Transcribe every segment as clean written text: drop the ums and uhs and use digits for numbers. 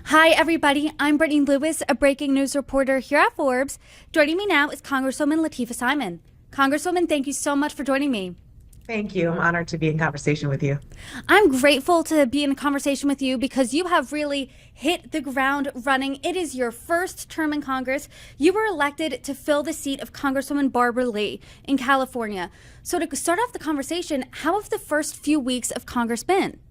Hi, everybody. I'm Brittany Lewis, a breaking news reporter here at Forbes. Joining me now is Congresswoman Lateefah Simon. Congresswoman, thank you so much for joining me. Thank you. I'm honored to be in conversation with you. I'm grateful to be in a conversation with you because you have really hit the ground running. It is your first term in Congress. You were elected to fill the seat of Congresswoman Barbara Lee in California. So to start off the conversation, how have the first few weeks of Congress been?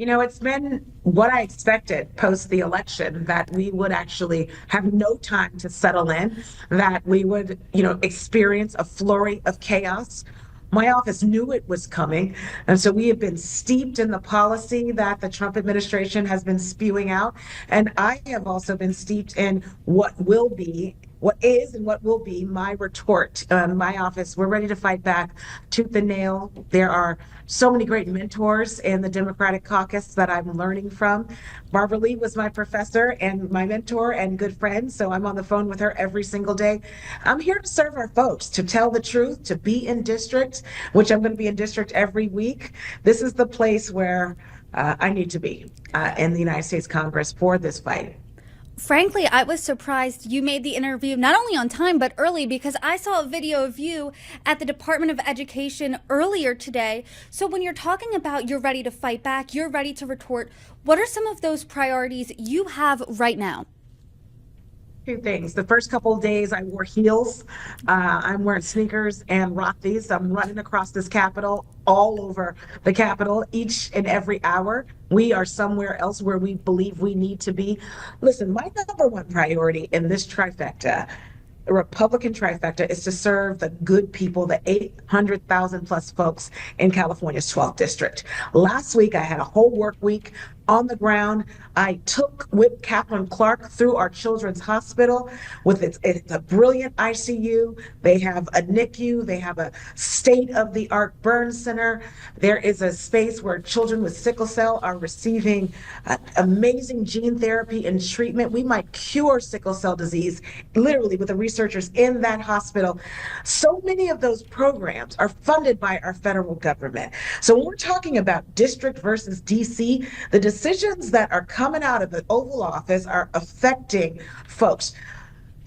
It's been what I expected post the election, that we would actually have no time to settle in, that we would, experience a flurry of chaos. My office knew it was coming. And so we have been steeped in the policy that the Trump administration has been spewing out. And I have also been steeped in what is and what will be my retort. My office, we're ready to fight back tooth and nail. There are so many great mentors in the Democratic caucus that I'm learning from. Barbara Lee was my professor and my mentor and good friend, so I'm on the phone with her every single day. I'm here to serve our folks, to tell the truth, to be in district, which I'm going to be in district every week. This is the place where I need to be in the United States Congress for this fight. Frankly, I was surprised you made the interview not only on time, but early, because I saw a video of you at the Department of Education earlier today. So when you're talking about you're ready to fight back, you're ready to retort, what are some of those priorities you have right now? Two things. The first couple of days I wore heels. I'm wearing sneakers and Rothy's. I'm running across this Capitol, all over the Capitol, each and every hour. We are somewhere else where we believe we need to be. Listen, my number one priority in this trifecta, the Republican trifecta, is to serve the good people, the 800,000 plus folks in California's 12th district. Last week, I had a whole work week on the ground. I took Whip Kaplan Clark through our children's hospital with it's a brilliant ICU. They have a NICU. They have a state-of-the-art burn center. There is a space where children with sickle cell are receiving amazing gene therapy and treatment. We might cure sickle cell disease literally with the researchers in that hospital. So many of those programs are funded by our federal government. So when we're talking about district versus DC, the decisions that are coming out of the Oval Office are affecting folks.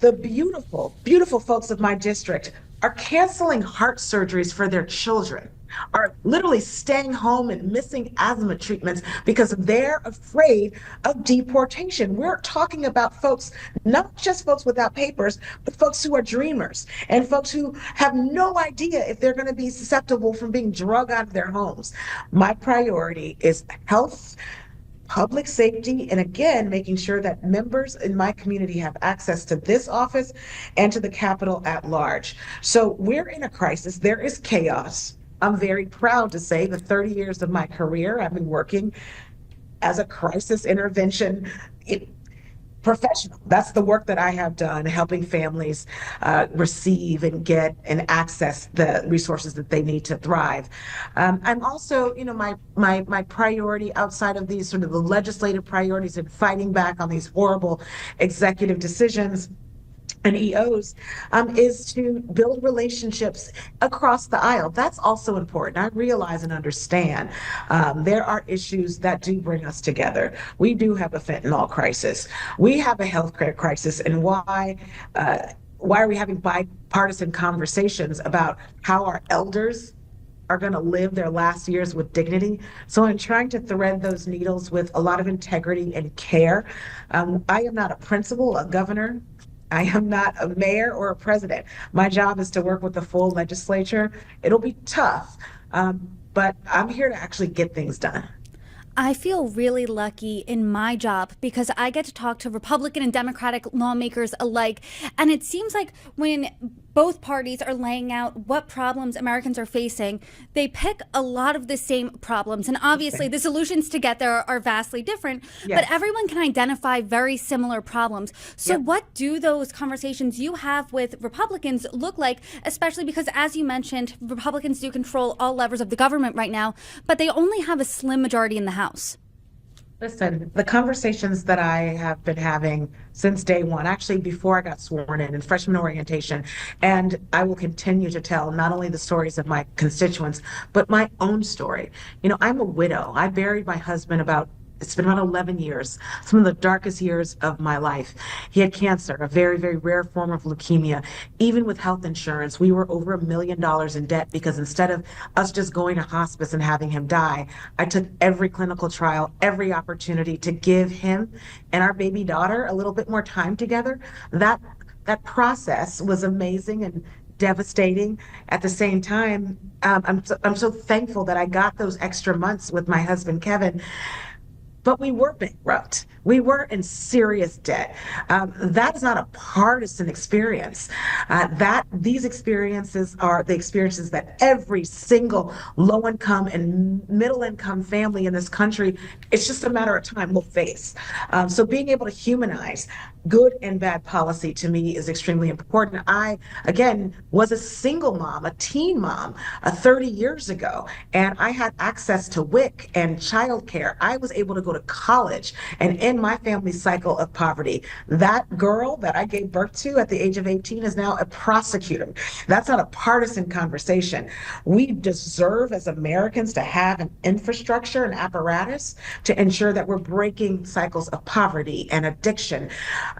The beautiful, beautiful folks of my district are canceling heart surgeries for their children, are literally staying home and missing asthma treatments because they're afraid of deportation. We're talking about folks, not just folks without papers, but folks who are dreamers and folks who have no idea if they're going to be susceptible from being drug out of their homes. My priority is health, public safety, and again, making sure that members in my community have access to this office and to the Capitol at large. So we're in a crisis. There is chaos. I'm very proud to say the 30 years of my career, I've been working as a crisis intervention professional. That's the work that I have done, helping families receive and get and access the resources that they need to thrive. I'm also, my priority outside of these sort of the legislative priorities and fighting back on these horrible executive decisions and EOs, is to build relationships across the aisle. That's also important. I realize and understand there are issues that do bring us together. We do have a fentanyl crisis. We have a healthcare crisis, and why are we having bipartisan conversations about how our elders are going to live their last years with dignity? So I'm trying to thread those needles with a lot of integrity and care. I am not a principal, a governor. I am not a mayor or a president. My job is to work with the full legislature. It'll be tough, but I'm here to actually get things done. I feel really lucky in my job because I get to talk to Republican and Democratic lawmakers alike. And it seems like when both parties are laying out what problems Americans are facing, they pick a lot of the same problems. And obviously, the solutions to get there are vastly different, Yes. but everyone can identify very similar problems. So, Yep. what do those conversations you have with Republicans look like, especially because, as you mentioned, Republicans do control all levers of the government right now, but they only have a slim majority in the House? Listen, the conversations that I have been having since day one, actually before I got sworn in freshman orientation, and I will continue to tell not only the stories of my constituents, but my own story. I'm a widow. I buried my husband about It's been about 11 years, some of the darkest years of my life. He had cancer, a very, very rare form of leukemia. Even with health insurance, we were over $1 million in debt because instead of us just going to hospice and having him die, I took every clinical trial, every opportunity to give him and our baby daughter a little bit more time together. That that process was amazing and devastating. At the same time, I'm so thankful that I got those extra months with my husband Kevin, but we were bankrupt. We were in serious debt. That is not a partisan experience. That these experiences are the experiences that every single low income and middle income family in this country, it's just a matter of time, will face. So being able to humanize good and bad policy to me is extremely important. I, again, was a single mom, a teen mom, 30 years ago, and I had access to WIC and childcare. I was able to go to college and end my family's cycle of poverty. That girl that I gave birth to at the age of 18 is now a prosecutor. That's not a partisan conversation. We deserve as Americans to have an infrastructure and apparatus to ensure that we're breaking cycles of poverty and addiction.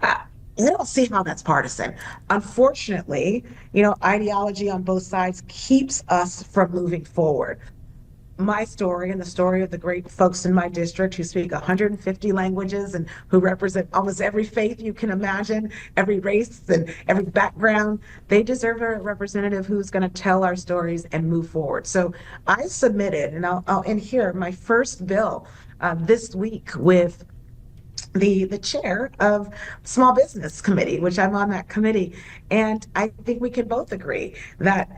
I don't see how that's partisan. Unfortunately, ideology on both sides keeps us from moving forward. My story and the story of the great folks in my district who speak 150 languages and who represent almost every faith you can imagine, every race and every background, they deserve a representative who's going to tell our stories and move forward. So I submitted, and I'll end here, my first bill this week with the chair of Small Business Committee, which I'm on that committee. And I think we can both agree that,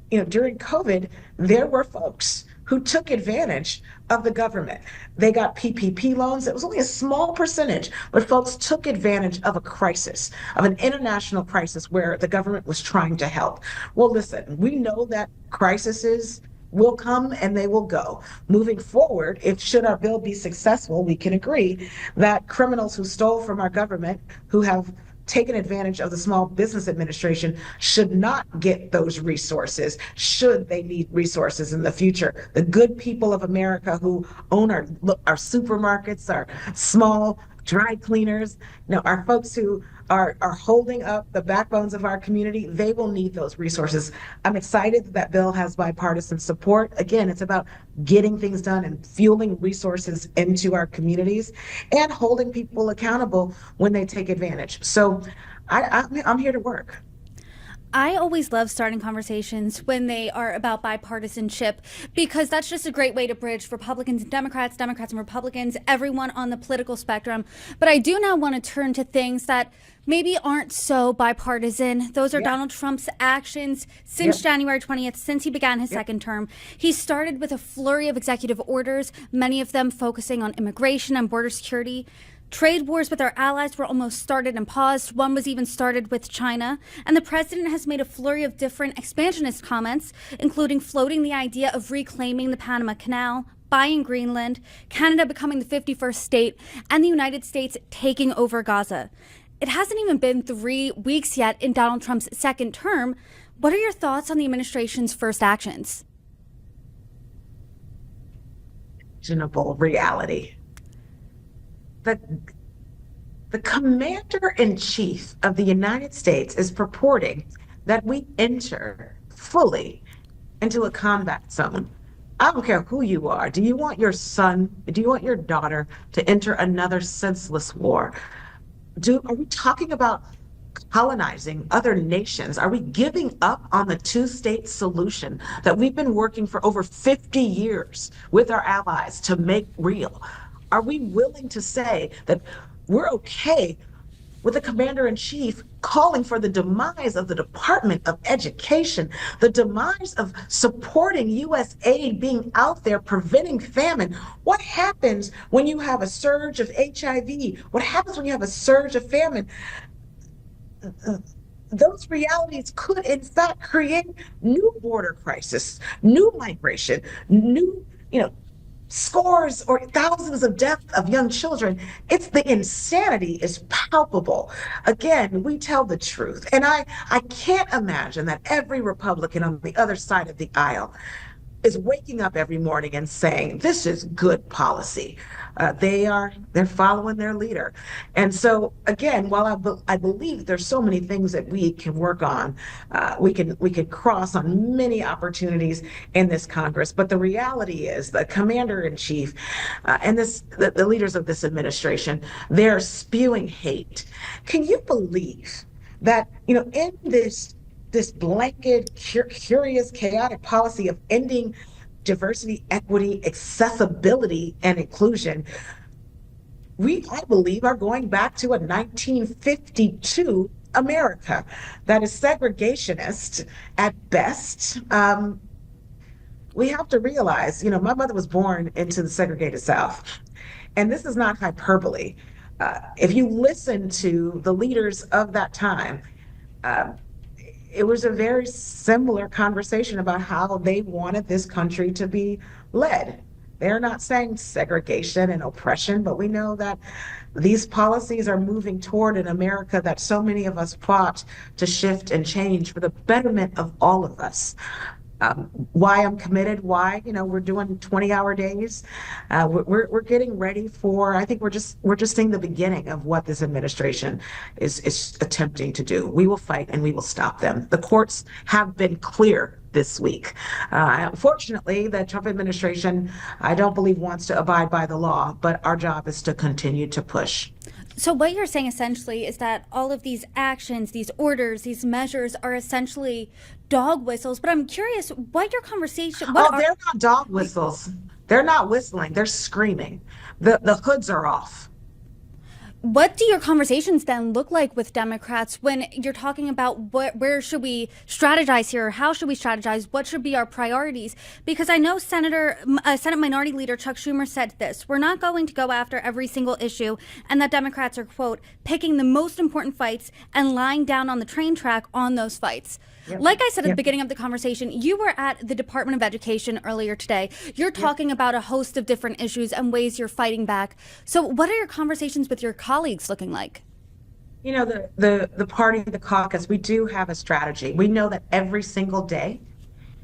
during COVID, there were folks who took advantage of the government. They got PPP loans. It was only a small percentage, but folks took advantage of a crisis, of an international crisis where the government was trying to help. Well, listen, we know that crises will come and they will go. Moving forward, if should our bill be successful, we can agree that criminals who stole from our government, who have taken advantage of the Small Business Administration, should not get those resources should they need resources in the future. The good people of America who own our supermarkets, our small dry cleaners, our folks who are holding up the backbones of our community, they will need those resources. I'm excited that bill has bipartisan support. Again, it's about getting things done and fueling resources into our communities and holding people accountable when they take advantage. So I'm here to work. I always love starting conversations when they are about bipartisanship because that's just a great way to bridge Republicans and Democrats, Democrats and Republicans, everyone on the political spectrum. But I do now want to turn to things that maybe aren't so bipartisan. Those are Donald Trump's actions since January 20th, since he began his second term. He started with a flurry of executive orders, many of them focusing on immigration and border security. Trade wars with our allies were almost started and paused. One was even started with China. And the president has made a flurry of different expansionist comments, including floating the idea of reclaiming the Panama Canal, buying Greenland, Canada becoming the 51st state, and the United States taking over Gaza. It hasn't even been 3 weeks yet in Donald Trump's second term. What are your thoughts on the administration's first actions? Imaginable reality. The commander-in-chief of the United States is purporting that we enter fully into a combat zone. I don't care who you are. Do you want your son, do you want your daughter to enter another senseless war? Are we talking about colonizing other nations? Are we giving up on the two-state solution that we've been working for over 50 years with our allies to make real? Are we willing to say that we're okay with the commander-in-chief calling for the demise of the Department of Education, the demise of supporting U.S. aid being out there preventing famine? What happens when you have a surge of HIV? What happens when you have a surge of famine? Those realities could, in fact, create new border crisis, new migration, new, scores or thousands of deaths of young children. It's the insanity is palpable. Again, we tell the truth. And I can't imagine that every Republican on the other side of the aisle is waking up every morning and saying, this is good policy. They're following their leader. And so again, while I believe there's so many things that we can work on, we can cross on many opportunities in this Congress. But the reality is the commander in chief and the leaders of this administration, they're spewing hate. Can you believe that, in this blanket, curious, chaotic policy of ending diversity, equity, accessibility, and inclusion, I believe, are going back to a 1952 America that is segregationist at best. We have to realize, my mother was born into the segregated South, and this is not hyperbole. If you listen to the leaders of that time, uh, it was a very similar conversation about how they wanted this country to be led. They're not saying segregation and oppression, but we know that these policies are moving toward an America that so many of us fought to shift and change for the betterment of all of us. Why I'm committed, why, we're doing 20-hour days. We're getting ready for, I think we're just seeing the beginning of what this administration is attempting to do. We will fight and we will stop them. The courts have been clear this week. Unfortunately, the Trump administration, I don't believe, wants to abide by the law, but our job is to continue to push. So what you're saying essentially is that all of these actions, these orders, these measures are essentially dog whistles. But I'm curious what your conversation. They're not dog whistles. They're not whistling. They're screaming. The hoods are off. What do your conversations then look like with Democrats when you're talking about where should we strategize here? How should we strategize? What should be our priorities? Because I know Senate Minority Leader Chuck Schumer said this: we're not going to go after every single issue, and that Democrats are, quote, picking the most important fights and lying down on the train track on those fights. Yep. Like I said at the beginning of the conversation, you were at the Department of Education earlier today. You're talking about a host of different issues and ways you're fighting back. So what are your conversations with your colleagues looking like? The party, the caucus, we do have a strategy. We know that every single day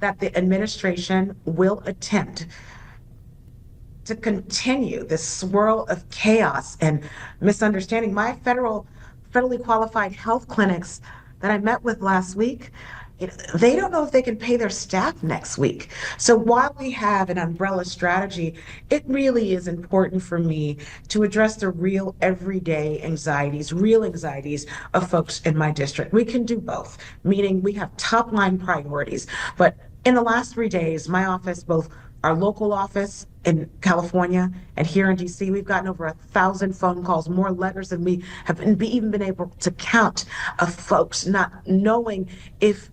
that the administration will attempt to continue this swirl of chaos and misunderstanding. My federally qualified health clinics that I met with last week, they don't know if they can pay their staff next week. So while we have an umbrella strategy, it really is important for me to address the real everyday anxieties, real anxieties of folks in my district. We can do both, meaning we have top line priorities. But in the last 3 days, my office, both our local office in California and here in DC, we've gotten over 1,000 phone calls, more letters than we have even been able to count, of folks not knowing if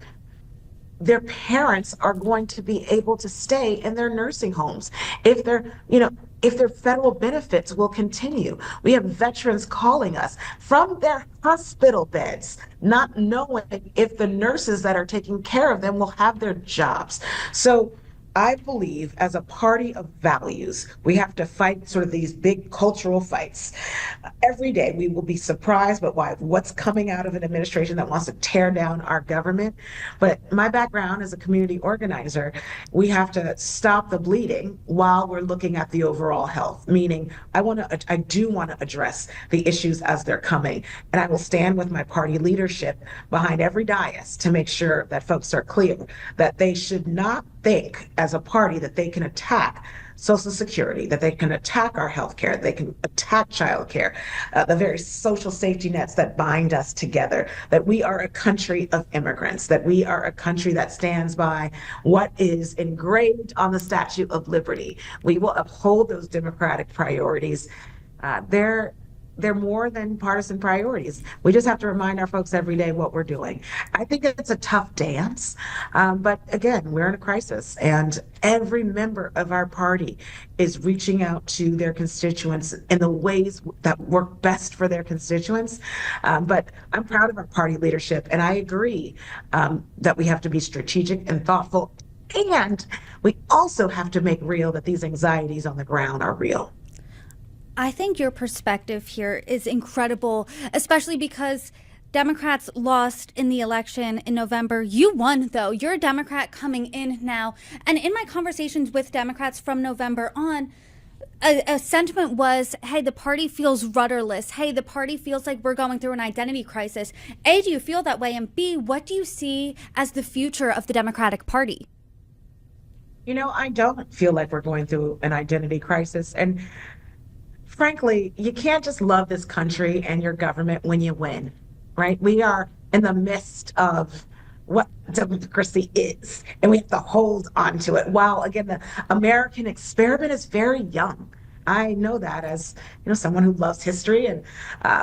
their parents are going to be able to stay in their nursing homes, if their federal benefits will continue. We have veterans calling us from their hospital beds, not knowing if the nurses that are taking care of them will have their jobs. So I believe, as a party of values, we have to fight sort of these big cultural fights. Every day we will be surprised by what's coming out of an administration that wants to tear down our government. But my background as a community organizer, we have to stop the bleeding while we're looking at the overall health, meaning I do want to address the issues as they're coming. And I will stand with my party leadership behind every dais to make sure that folks are clear that they should not think as a party that they can attack Social Security, that they can attack our health care, they can attack childcare, the very social safety nets that bind us together, that we are a country of immigrants, that we are a country that stands by what is engraved on the Statue of Liberty. We will uphold those democratic priorities. They're more than partisan priorities. We just have to remind our folks every day what we're doing. I think it's a tough dance, but again, we're in a crisis, and every member of our party is reaching out to their constituents in the ways that work best for their constituents. But I'm proud of our party leadership, and I agree that we have to be strategic and thoughtful, and we also have to make real that these anxieties on the ground are real. I think your perspective here is incredible, especially because Democrats lost in the election in November. You won, though. You're a Democrat coming in now. And in my conversations with Democrats from November on, a sentiment was, hey, the party feels rudderless. Hey, the party feels like we're going through an identity crisis. A, do you feel that way? And B, what do you see as the future of the Democratic Party? I don't feel like we're going through an identity crisis. And frankly, you can't just love this country and your government when you win, right? We are in the midst of what democracy is, and we have to hold on to it. While again, the American experiment is very young. I know that as someone who loves history and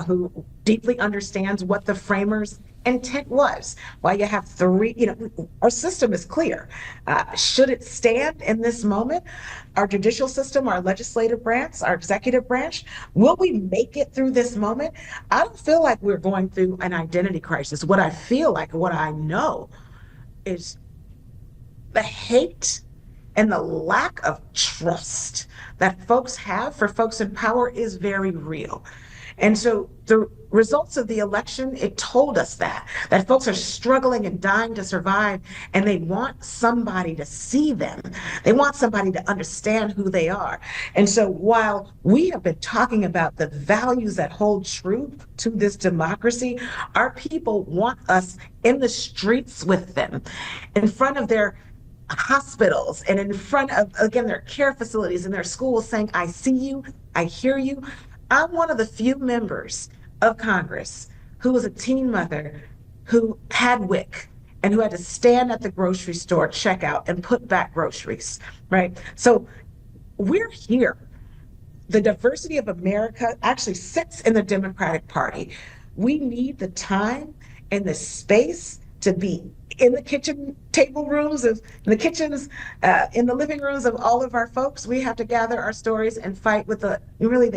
who deeply understands what the framers' intent was. Why you have three, our system is clear. Should it stand in this moment? Our judicial system, our legislative branch, our executive branch, will we make it through this moment? I don't feel like we're going through an identity crisis. What I feel like, what I know is the hate and the lack of trust that folks have for folks in power is very real. And so the results of the election, it told us that folks are struggling and dying to survive, and they want somebody to see them. They want somebody to understand who they are. And so while we have been talking about the values that hold true to this democracy, our people want us in the streets with them, in front of their hospitals and in front of, again, their care facilities and their schools, saying, I see you, I hear you. I'm one of the few members of Congress who was a teen mother who had WIC and who had to stand at the grocery store checkout and put back groceries, right? So we're here. The diversity of America actually sits in the Democratic Party. We need the time and the space to be in the kitchen table rooms in the kitchens, in the living rooms of all of our folks. We have to gather our stories and fight with the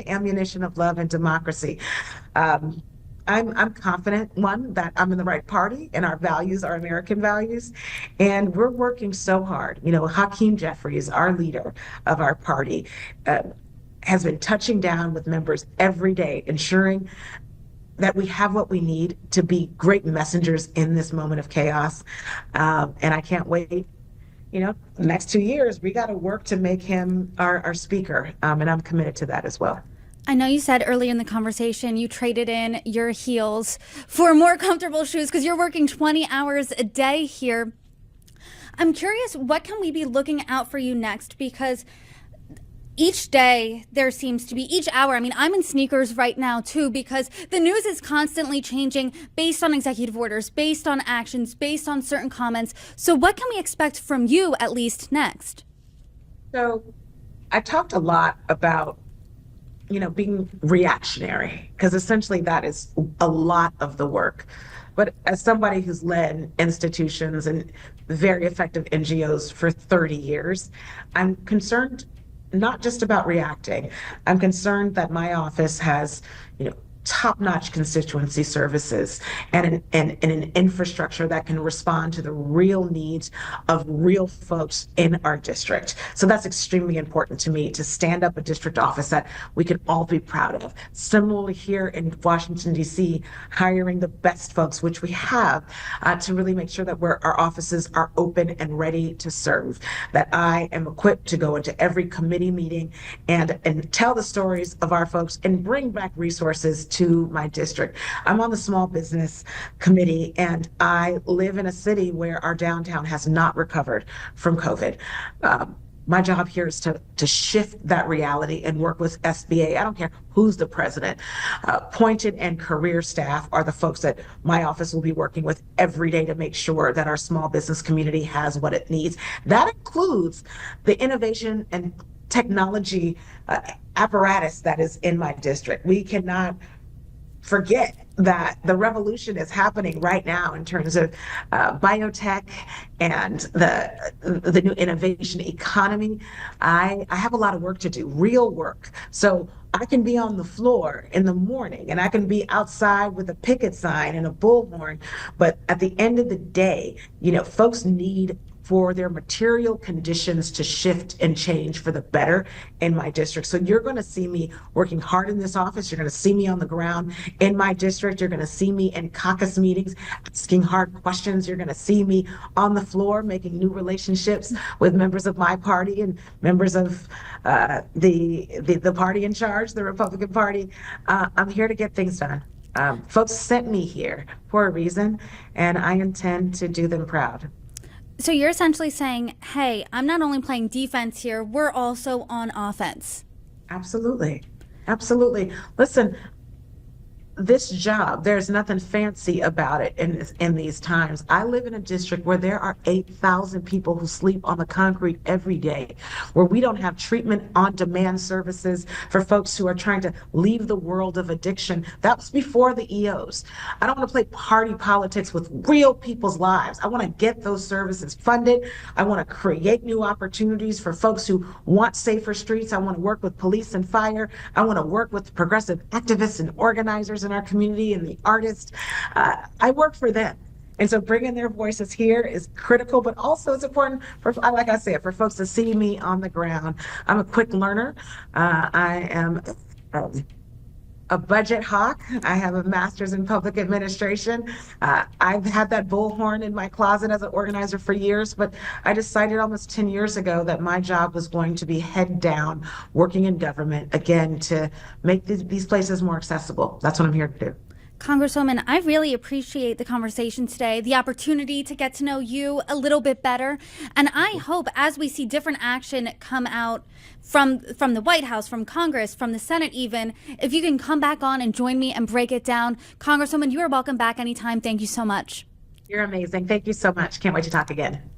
ammunition of love and democracy. I'm confident, one, that I'm in the right party and our values are American values. And we're working so hard. Hakeem Jeffries, our leader of our party, has been touching down with members every day, ensuring that we have what we need to be great messengers in this moment of chaos. And I can't wait. The next 2 years, we got to work to make him our speaker. And I'm committed to that as well. I know you said earlier in the conversation you traded in your heels for more comfortable shoes because you're working 20 hours a day here. I'm curious, what can we be looking out for you next? Because each day there seems to be, each hour, I'm in sneakers right now too, because the news is constantly changing based on executive orders, based on actions, based on certain comments. So what can we expect from you at least next? So I talked a lot about, being reactionary, because essentially that is a lot of the work. But as somebody who's led institutions and very effective NGOs for 30 years, I'm concerned not just about reacting. I'm concerned that my office has, top-notch constituency services and an infrastructure that can respond to the real needs of real folks in our district. So that's extremely important to me, to stand up a district office that we can all be proud of. Similarly here in Washington, D.C., hiring the best folks, which we have, to really make sure that our offices are open and ready to serve, that I am equipped to go into every committee meeting and tell the stories of our folks and bring back resources to my district. I'm on the Small Business Committee, and I live in a city where our downtown has not recovered from COVID. My job here is to shift that reality and work with SBA. I don't care who's the president. Appointed and career staff are the folks that my office will be working with every day to make sure that our small business community has what it needs. That includes the innovation and technology apparatus that is in my district. We cannot forget that the revolution is happening right now in terms of biotech and the new innovation economy. I have a lot of work to do, real work. So I can be on the floor in the morning and I can be outside with a picket sign and a bullhorn, but at the end of the day, folks need for their material conditions to shift and change for the better in my district. So you're going to see me working hard in this office. You're going to see me on the ground in my district. You're going to see me in caucus meetings asking hard questions. You're going to see me on the floor making new relationships with members of my party and members of the party in charge, the Republican Party. I'm here to get things done. Folks sent me here for a reason, and I intend to do them proud. So you're essentially saying, hey, I'm not only playing defense here, we're also on offense. Absolutely. Absolutely. Listen, this job, there's nothing fancy about it in these times. I live in a district where there are 8,000 people who sleep on the concrete every day, where we don't have treatment on demand services for folks who are trying to leave the world of addiction. That was before the EOs. I don't want to play party politics with real people's lives. I want to get those services funded. I want to create new opportunities for folks who want safer streets. I want to work with police and fire. I want to work with progressive activists and organizers in our community and the artists. I work for them. And so bringing their voices here is critical, but also it's important for, like I said, for folks to see me on the ground. I'm a quick learner. I am a budget hawk. I have a master's in public administration. I've had that bullhorn in my closet as an organizer for years, but I decided almost 10 years ago that my job was going to be head down, working in government, again, to make these places more accessible. That's what I'm here to do. Congresswoman, I really appreciate the conversation today, the opportunity to get to know you a little bit better. And I hope as we see different action come out from the White House, from Congress, from the Senate even, if you can come back on and join me and break it down. Congresswoman, you are welcome back anytime. Thank you so much. You're amazing. Thank you so much. Can't wait to talk again.